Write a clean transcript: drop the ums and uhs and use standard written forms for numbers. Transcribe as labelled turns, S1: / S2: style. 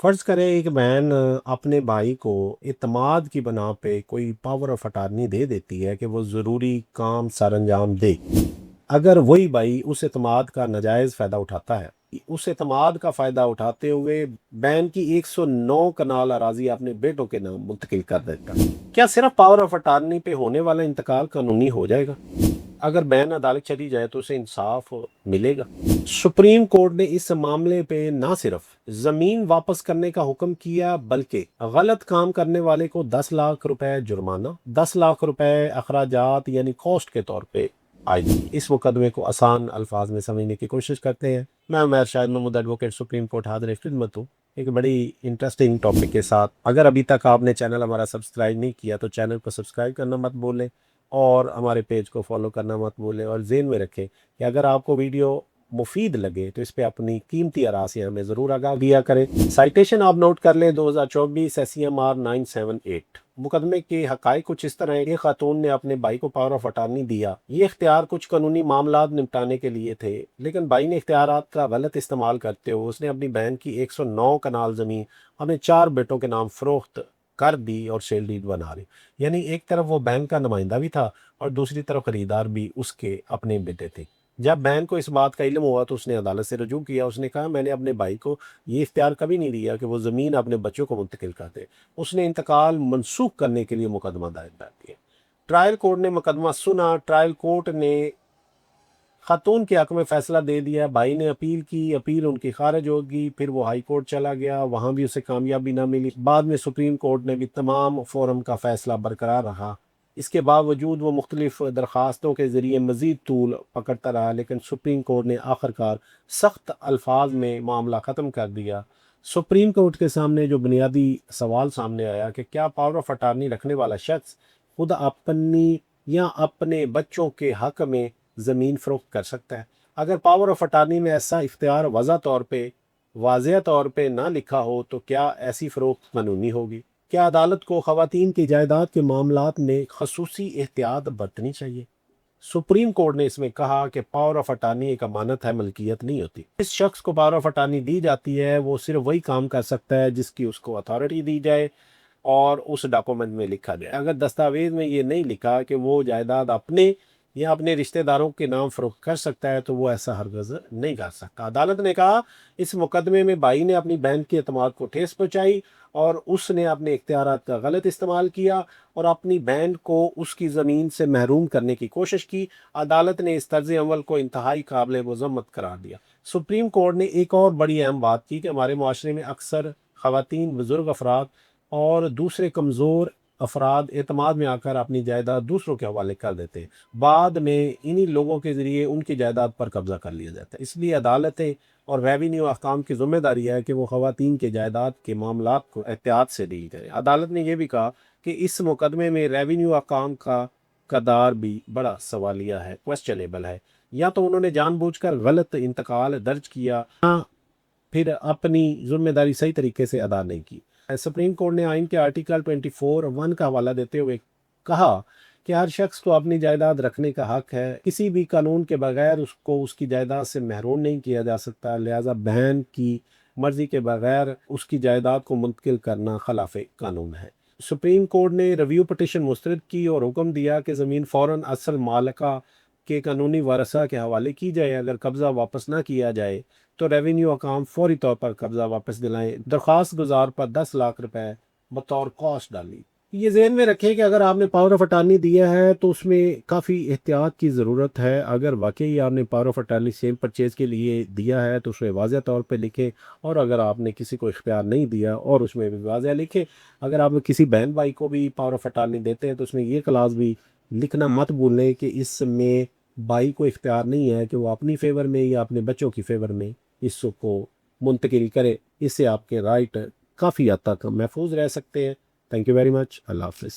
S1: فرض کریں ایک بہن اپنے بھائی کو اعتماد کی بنا پہ کوئی پاور آف اٹارنی دے دیتی ہے کہ وہ ضروری کام سر انجام دے۔ اگر وہی بھائی اس اعتماد کا ناجائز فائدہ اٹھاتا ہے، اس اعتماد کا فائدہ اٹھاتے ہوئے بہن کی 109 کنال اراضی اپنے بیٹوں کے نام منتقل کر دیتا ہے، کیا صرف پاور آف اٹارنی پہ ہونے والا انتقال قانونی ہو جائے گا؟ اگر بہن عدالت چلی جائے تو اسے انصاف ملے گا؟ سپریم کورٹ نے اس معاملے پہ نہ صرف زمین واپس کرنے کا حکم کیا بلکہ غلط کام کرنے والے کو 10 لاکھ روپے جرمانہ، 10 لاکھ روپے اخراجات یعنی کاسٹ کے طور پہ عائد کی۔ اس مقدمے کو آسان الفاظ میں سمجھنے کی کوشش کرتے ہیں۔ میں عمیر شاہد محمود ایڈوکیٹ سپریم کورٹ حاضر خدمت ہوں ایک بڑی انٹرسٹنگ ٹاپک کے ساتھ۔ اگر ابھی تک آپ نے چینل ہمارا سبسکرائب نہیں کیا تو چینل کو سبسکرائب کرنا مت بھولیں اور ہمارے پیج کو فالو کرنا مت بھولیں، اور ذہن میں رکھیں کہ اگر آپ کو ویڈیو مفید لگے تو اس پہ اپنی قیمتی آراء سے ہمیں ضرور آگاہ دیا کریں۔ سائٹیشن آپ نوٹ کر لیں 2024 SCMR 978۔ مقدمے کے حقائق کچھ اس طرح ہے کہ خاتون نے اپنے بھائی کو پاور آف اٹارنی دیا۔ یہ اختیار کچھ قانونی معاملات نمٹانے کے لیے تھے، لیکن بھائی نے اختیارات کا غلط استعمال کرتے ہوئے اس نے اپنی بہن کی 109 کنال زمین اپنے 4 بیٹوں کے نام فروخت کر دی اور سیل ڈیڈ بنا لی۔ یعنی ایک طرف وہ بہن کا نمائندہ بھی تھا اور دوسری طرف خریدار بھی اس کے اپنے بیٹے تھے۔ جب بہن کو اس بات کا علم ہوا تو اس نے عدالت سے رجوع کیا۔ اس نے کہا میں نے اپنے بھائی کو یہ اختیار کبھی نہیں دیا کہ وہ زمین اپنے بچوں کو منتقل کر دے۔ اس نے انتقال منسوخ کرنے کے لیے مقدمہ دائر کر دیا۔ ٹرائل کورٹ نے مقدمہ سنا۔ ٹرائل کورٹ نے خاتون کے حق میں فیصلہ دے دیا۔ بھائی نے اپیل کی، اپیل ان کی خارج ہوگی، پھر وہ ہائی کورٹ چلا گیا، وہاں بھی اسے کامیابی نہ ملی۔ بعد میں سپریم کورٹ نے بھی تمام فورم کا فیصلہ برقرار رہا۔ اس کے باوجود وہ مختلف درخواستوں کے ذریعے مزید طول پکڑتا رہا، لیکن سپریم کورٹ نے آخرکار سخت الفاظ میں معاملہ ختم کر دیا۔ سپریم کورٹ کے سامنے جو بنیادی سوال سامنے آیا کہ کیا پاور آف اٹارنی رکھنے والا شخص خود اپنی یا اپنے بچوں کے حق میں زمین فروخت کر سکتا ہے؟ اگر پاور آف اٹارنی میں ایسا اختیار واضح طور پہ نہ لکھا ہو تو کیا ایسی فروخت قانونی ہوگی؟ کیا عدالت کو خواتین کی جائیداد کے معاملات میں خصوصی احتیاط برتنی چاہیے؟ سپریم کورٹ نے اس میں کہا کہ پاور آف اٹارنی ایک امانت ہے، ملکیت نہیں ہوتی۔ اس شخص کو پاور آف اٹارنی دی جاتی ہے وہ صرف وہی کام کر سکتا ہے جس کی اس کو اتھارٹی دی جائے اور اس ڈاکومنٹ میں لکھا جائے۔ اگر دستاویز میں یہ نہیں لکھا کہ وہ جائیداد اپنے یا اپنے رشتہ داروں کے نام فروخت کر سکتا ہے تو وہ ایسا ہرگز نہیں کر سکتا۔ عدالت نے کہا اس مقدمے میں بھائی نے اپنی بہن کے اعتماد کو ٹھیس پہنچائی اور اس نے اپنے اختیارات کا غلط استعمال کیا اور اپنی بہن کو اس کی زمین سے محروم کرنے کی کوشش کی۔ عدالت نے اس طرز عمل کو انتہائی قابل مذمت قرار دیا۔ سپریم کورٹ نے ایک اور بڑی اہم بات کی کہ ہمارے معاشرے میں اکثر خواتین، بزرگ افراد اور دوسرے کمزور افراد اعتماد میں آ کر اپنی جائیداد دوسروں کے حوالے کر دیتے ہیں، بعد میں انہی لوگوں کے ذریعے ان کی جائیداد پر قبضہ کر لیا جاتا ہے۔ اس لیے عدالتیں اور ریونیو احکام کی ذمہ داری ہے کہ وہ خواتین کے جائیداد کے معاملات کو احتیاط سے ڈیل کریں۔ عدالت نے یہ بھی کہا کہ اس مقدمے میں ریونیو احکام کا کردار بھی بڑا سوالیہ ہے، کویسچنیبل ہے۔ یا تو انہوں نے جان بوجھ کر غلط انتقال درج کیا یا پھر اپنی ذمہ داری صحیح طریقے سے ادا نہیں کی۔ سپریم کورٹ نے آئین کے آرٹیکل 24(1) کا حوالہ دیتے ہوئے کہا کہ ہر شخص کو اپنی جائیداد رکھنے کا حق ہے، کسی بھی قانون کے بغیر اس کو اس کی جائیداد سے محروم نہیں کیا جا سکتا، لہذا بہن کی مرضی کے بغیر اس کی جائیداد کو منتقل کرنا خلاف قانون ہے۔ سپریم کورٹ نے ریویو پٹیشن مسترد کی اور حکم دیا کہ زمین فوراً اصل مالکہ کے قانونی وارثہ کے حوالے کی جائے۔ اگر قبضہ واپس نہ کیا جائے تو ریونیو حکام فوری طور پر قبضہ واپس دلائیں۔ درخواست گزار پر 10 لاکھ روپے بطور کاسٹ ڈالی۔ یہ ذہن میں رکھیں کہ اگر آپ نے پاور آف اٹارنی دیا ہے تو اس میں کافی احتیاط کی ضرورت ہے۔ اگر واقعی آپ نے power of attorney same purchase کے لیے دیا ہے تو اسے واضح طور پہ لکھیں، اور اگر آپ نے کسی کو اختیار نہیں دیا اور اس میں بھی واضح لکھیں۔ اگر آپ کسی بہن بھائی کو بھی پاور آف اٹارنی دیتے ہیں تو اس میں یہ کلاز بھی لکھنا مت بھولیں کہ اس میں بھائی کو اختیار نہیں ہے کہ وہ اپنی فیور میں یا اپنے بچوں کی فیور میں اس کو منتقل کرے۔ اس سے آپ کے رائٹ کافی حد تک محفوظ رہ سکتے ہیں۔ Thank you very much. اللہ حافظ۔